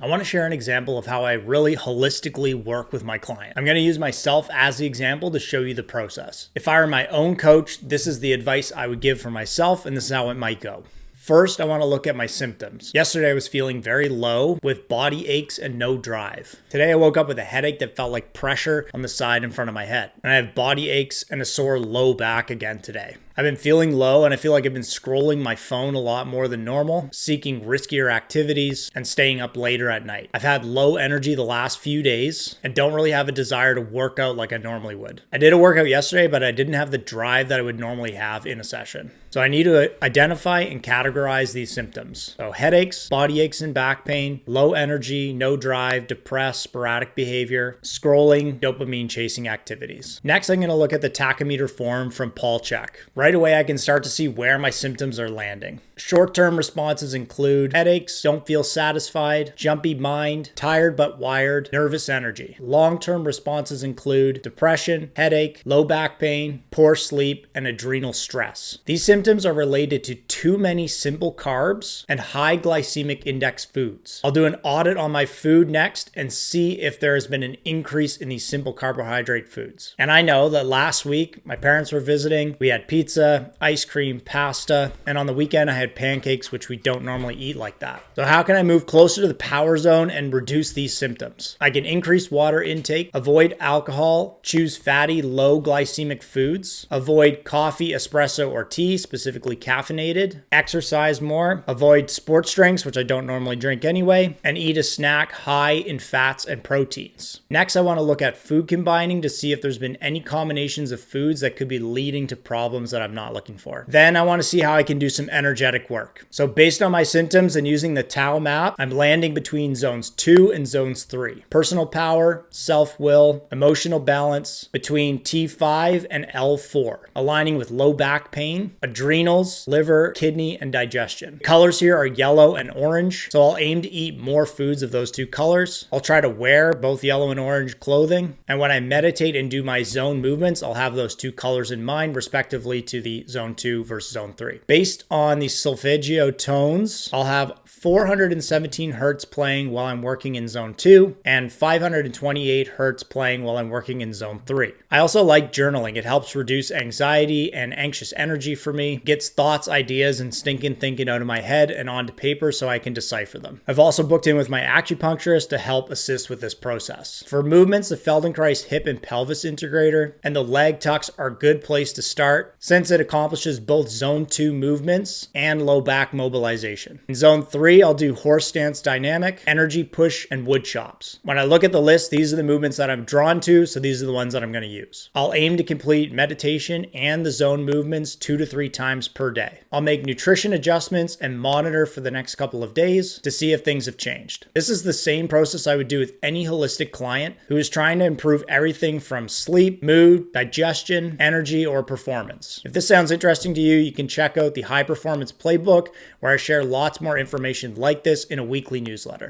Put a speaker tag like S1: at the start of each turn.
S1: I want to share an example of how I really holistically work with my client. I'm going to use myself as the example to show you the process. If I were my own coach, this is the advice I would give for myself, and this is how it might go. First, I want to look at my symptoms. Yesterday, I was feeling very low with body aches and no drive. Today, I woke up with a headache that felt like pressure on the side in front of my head. And I have body aches and a sore low back again today. I've been feeling low and I feel like I've been scrolling my phone a lot more than normal, seeking riskier activities, and staying up later at night. I've had low energy the last few days and don't really have a desire to work out like I normally would. I did a workout yesterday, but I didn't have the drive that I would normally have in a session. So I need to identify and categorize these symptoms. So headaches, body aches and back pain, low energy, no drive, depressed, sporadic behavior, scrolling, dopamine chasing activities. Next, I'm going to look at the tachometer form from CHEK. Right away, I can start to see where my symptoms are landing. Short-term responses include headaches, don't feel satisfied, jumpy mind, tired but wired, nervous energy. Long-term responses include depression, headache, low back pain, poor sleep, and adrenal stress. These symptoms are related to too many simple carbs and high glycemic index foods. I'll do an audit on my food next and see if there has been an increase in these simple carbohydrate foods. And I know that last week, my parents were visiting, we had pizza, ice cream, pasta, and on the weekend I had pancakes, which we don't normally eat like that. So how can I move closer to the power zone and reduce these symptoms? I can increase water intake, avoid alcohol, choose fatty, low glycemic foods, avoid coffee, espresso, or tea, specifically caffeinated, exercise more, avoid sports drinks, which I don't normally drink anyway, and eat a snack high in fats and proteins. Next, I want to look at food combining to see if there's been any combinations of foods that could be leading to problems that I'm not looking for. Then I want to see how I can do some energetic work. So based on my symptoms and using the Tau map, I'm landing between zones 2 and zones 3. Personal power, self-will, emotional balance between T5 and L4, aligning with low back pain, adrenals, liver, kidney, and digestion. Colors here are yellow and orange, so I'll aim to eat more foods of those two colors. I'll try to wear both yellow and orange clothing, and when I meditate and do my zone movements, I'll have those two colors in mind, respectively to the zone 2 versus zone 3. Based on the Solfeggio tones, I'll have 417 hertz playing while I'm working in zone 2 and 528 hertz playing while I'm working in zone 3. I also like journaling. It helps reduce anxiety and anxious energy for me, gets thoughts, ideas, and stinking thinking out of my head and onto paper so I can decipher them. I've also booked in with my acupuncturist to help assist with this process. For movements, the Feldenkrais hip and pelvis integrator and the leg tucks are a good place to start since it accomplishes both zone 2 movements and low back mobilization. In zone 3, I'll do horse stance dynamic, energy push, and wood chops. When I look at the list, these are the movements that I'm drawn to, so these are the ones that I'm going to use. I'll aim to complete meditation and the zone movements 2 to 3 times per day. I'll make nutrition adjustments and monitor for the next couple of days to see if things have changed. This is the same process I would do with any holistic client who is trying to improve everything from sleep, mood, digestion, energy, or performance. If this sounds interesting to you, you can check out the High Performance Playbook, where I share lots more information like this in a weekly newsletter.